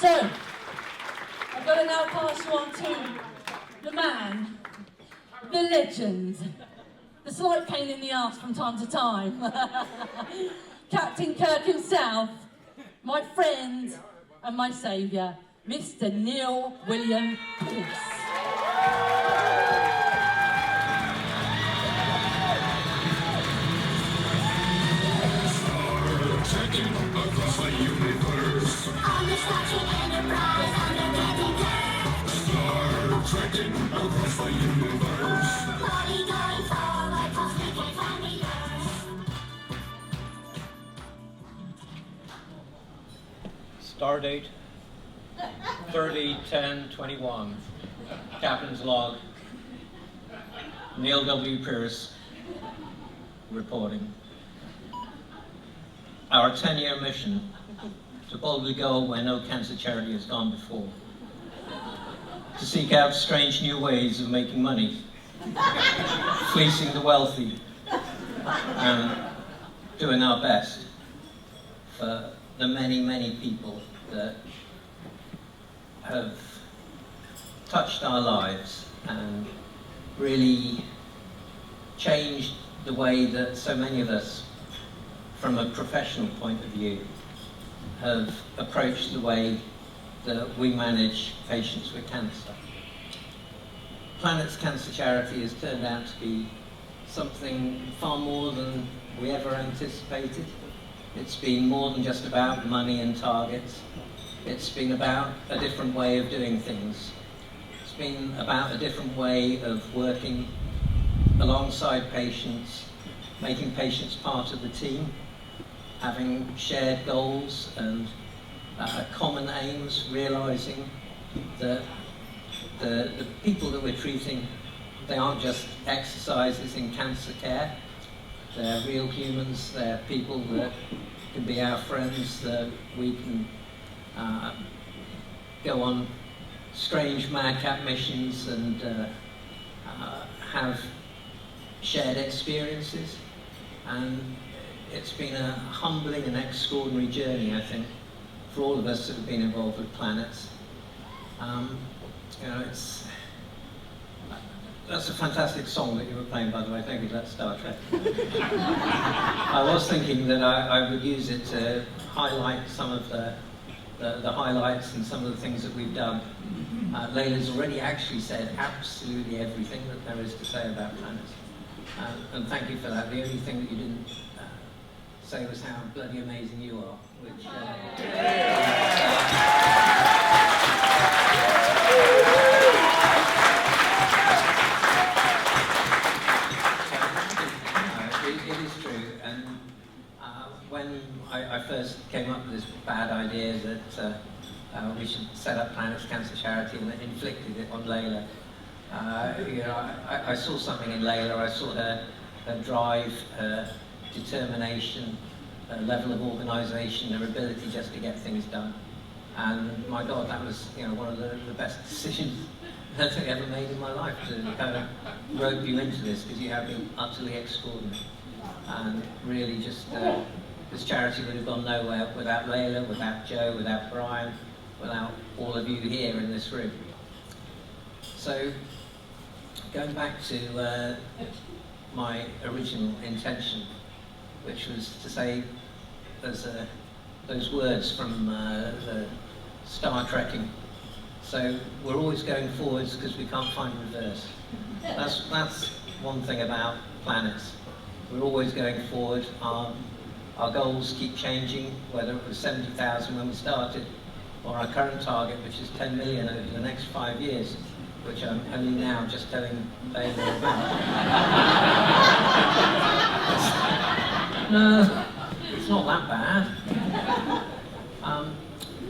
So, I've got to now pass you on to the man, the legend, the slight pain in the arse from time to time, Captain Kirk himself, my friend and my saviour, Mr. Neil William Pearce. Stardate 30/10/21. Captain's log. Neil W. Pearce reporting. Our 10-year mission to boldly go where no cancer charity has gone before. To seek out strange new ways of making money, fleecing the wealthy, and doing our best for the many, many people that have touched our lives and really changed the way that so many of us, from a professional point of view, have approached the way that we manage patients with cancer. Planet's Cancer Charity has turned out to be something far more than we ever anticipated. It's been more than just about money and targets. It's been about a different way of doing things. It's been about a different way of working alongside patients, making patients part of the team, having shared goals and common aims, realizing that the people that we're treating, they aren't just exercises in cancer care. They're real humans, they're people that can be our friends, that we can go on strange madcap missions and have shared experiences. And it's been a humbling and extraordinary journey, I think, for all of us that have been involved with Planets. That's a fantastic song that you were playing, by the way. Thank you, that's Star Trek. I was thinking that I would use it to highlight some of the highlights and some of the things that we've done. Layla's already actually said absolutely everything that there is to say about Planets. And thank you for that. The only thing that you didn't say was how bloody amazing you are, which... It is true, and when I first came up with this bad idea that we should set up Planet's Cancer Charity and inflicted it on Layla, I saw something in Layla. I saw her drive, her determination, her level of organisation, her ability just to get things done. And my God, that was one of the best decisions that I ever made in my life, to kind of rope you into this, because you have been utterly extraordinary. And really just, this charity would have gone nowhere without Layla, without Joe, without Brian, without all of you here in this room. So, going back to my original intention, which was to say those words from the Star Trekking. So we're always going forwards because we can't find reverse. That's one thing about Planets. We're always going forward. Our goals keep changing, whether it was 70,000 when we started, or our current target, which is 10 million over the next 5 years, which I'm only now just telling Layla about. No, it's not that bad.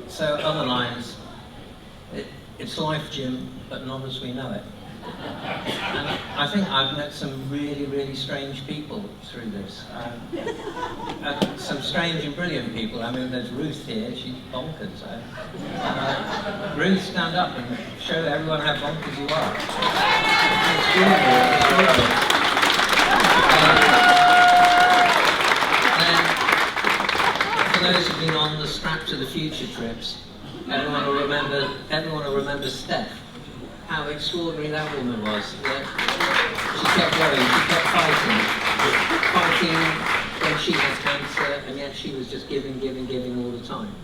So other lines, it's life, Jim, but not as we know it. And I think I've met some really, really strange people through this. Some strange and brilliant people. I mean, there's Ruth here, she's bonkers. Ruth, stand up and show everyone how bonkers you are. And for those who've been on the Scrap to the Future trips, Everyone will remember Steph. How extraordinary that woman was. Yeah. She kept going, she kept fighting when she had cancer, and yet she was just giving all the time.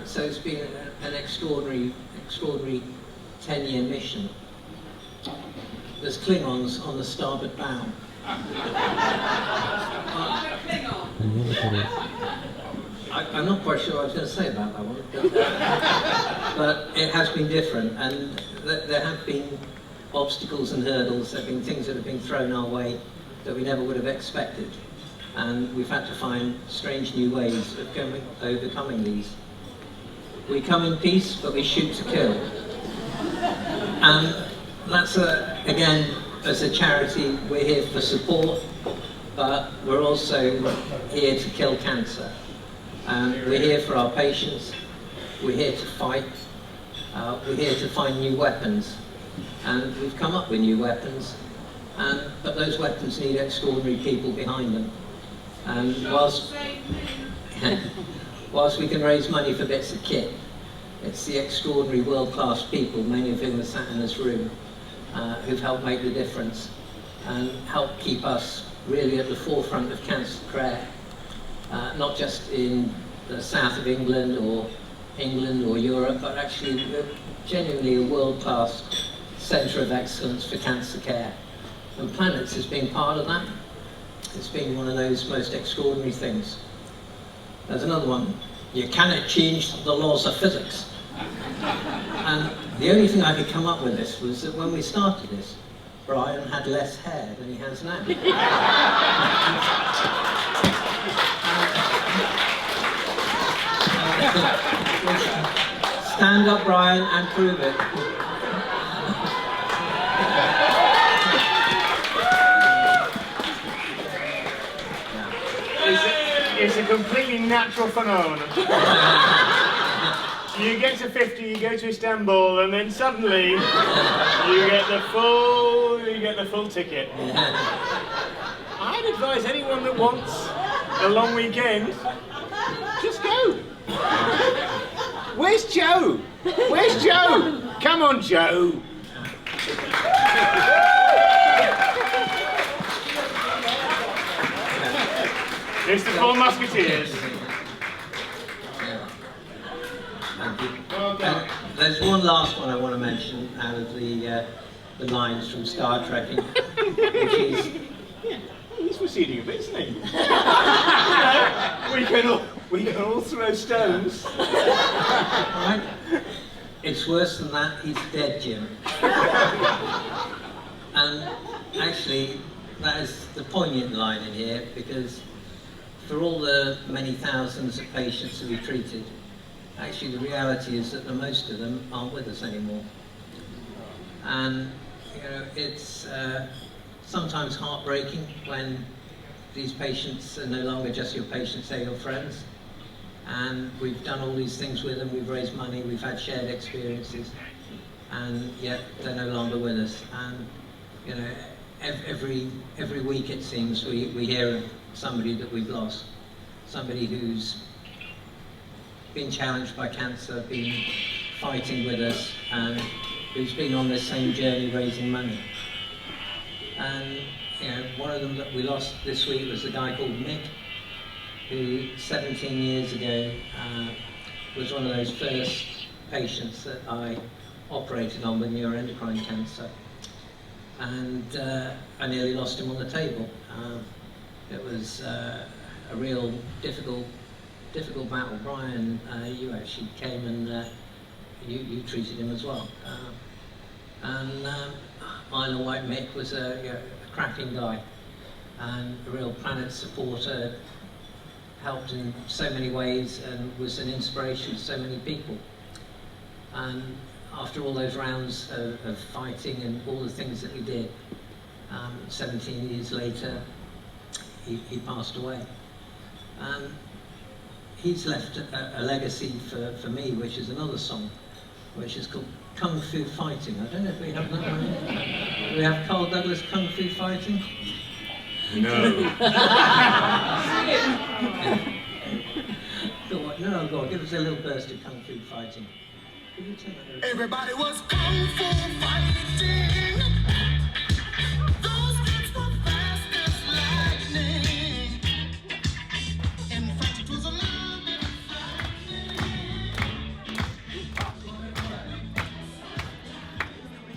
So it's been an extraordinary 10-year mission. There's Klingons on the starboard bow. I'm not quite sure what I was going to say about that one, but it has been different, and there have been obstacles and hurdles. There have been things that have been thrown our way that we never would have expected, and we've had to find strange new ways of overcoming these. We come in peace, but we shoot to kill, and that's again, as a charity, we're here for support, but we're also here to kill cancer. We're here for our patients, we're here to fight, we're here to find new weapons, and we've come up with new weapons, but those weapons need extraordinary people behind them. And whilst we can raise money for bits of kit, it's the extraordinary world-class people, many of whom are sat in this room, who've helped make the difference and helped keep us really at the forefront of cancer care. Not just in the south of England or Europe, but actually genuinely a world-class centre of excellence for cancer care. And Planets has been part of that. It's been one of those most extraordinary things. There's another one. You cannot change the laws of physics. And the only thing I could come up with this was that when we started this, Brian had less hair than he has now. Stand up, Brian, and prove it. It's a completely natural phenomenon. You get to 50, you go to Istanbul, and then suddenly you get the full ticket. I'd advise anyone that wants a long weekend, just go. Where's Joe? Where's Joe? Come on, Joe. It's the Four Musketeers. There's one last one I want to mention out of the lines from Star Trek, which is... He's proceeding a bit, isn't he? We can all throw stones. Right? It's worse than that, he's dead, Jim. And actually, that is the poignant line in here, because for all the many thousands of patients that we've treated, actually the reality is that the most of them aren't with us anymore. And it's sometimes heartbreaking when these patients are no longer just your patients, they're your friends. And we've done all these things with them, we've raised money, we've had shared experiences, and yet they're no longer with us. And every week it seems we hear of somebody that we've lost, somebody who's been challenged by cancer, been fighting with us, and who's been on this same journey raising money. And one of them that we lost this week was a guy called Mick, who 17 years ago was one of those first patients that I operated on with neuroendocrine cancer. And I nearly lost him on the table. It was a real difficult battle. Brian, you actually came and you treated him as well. And Isla White Mick was a cracking guy and a real Planet supporter, helped in so many ways and was an inspiration to so many people. And after all those rounds of fighting and all the things that we did, 17 years later, he passed away. He's left a legacy for me, which is another song, which is called Kung Fu Fighting. I don't know if we have that one here. Do we have Carl Douglas Kung Fu Fighting? No. No, No, go on, give us a little burst of Kung Fu fighting. Everybody was Kung Fu fighting. Those kids were fast as lightning. In fact, it was a little bit frightening.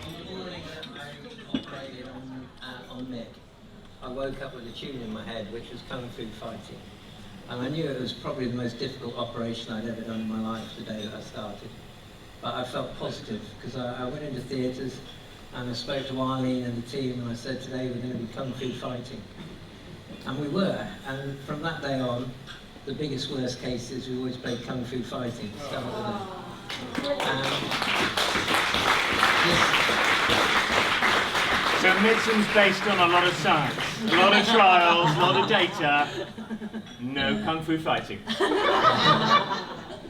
On the morning that I operated on Nick, I woke up with a tune in my head, which was Kung Fu fighting. And I knew it was probably the most difficult operation I'd ever done in my life the day that I started. But I felt positive, because I went into theatres and I spoke to Arlene and the team and I said, today we're going to be Kung Fu fighting. And we were. And from that day on, the biggest worst cases, we always played Kung Fu fighting. Start with So medicine's based on a lot of science, a lot of trials, a lot of data. No Kung Fu fighting.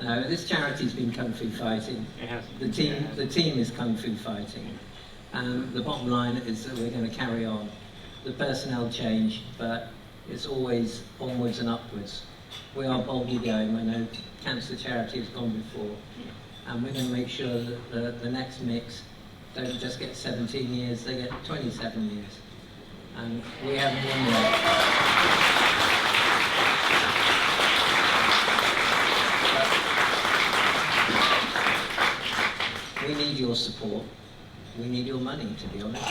No, this charity's been Kung Fu fighting. It has. The team is Kung Fu fighting. And the bottom line is that we're going to carry on. The personnel change, but it's always onwards and upwards. We are boldly going. I know Cancer Charity has gone before. And we're going to make sure that the next mix don't just get 17 years, they get 27 years. And we haven't won yet. We need your support. We need your money, to be honest.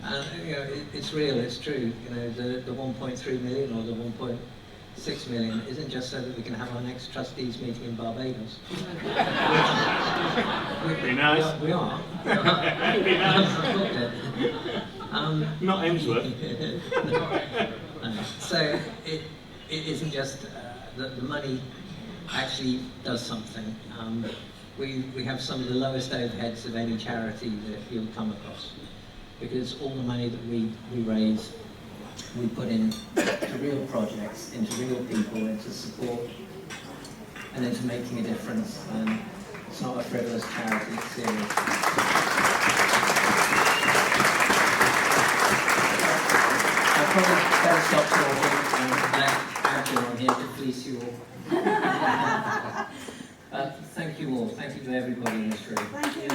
And you know, it's real, it's true. You know, the 1.3 million or the 1.6 million isn't just so that we can have our next trustees meeting in Barbados. Be nice. We are. Be nice. Not Emsworth. So it isn't just that the money actually does something. We have some of the lowest overheads of any charity that you'll come across, because all the money that we raise, we put into real projects, into real people, into support, and into making a difference. And it's not a frivolous charity, it's serious. I probably better stop talking and let Adrian on here to fleece you all. Thank you all. Thank you to everybody in this room. Thank you.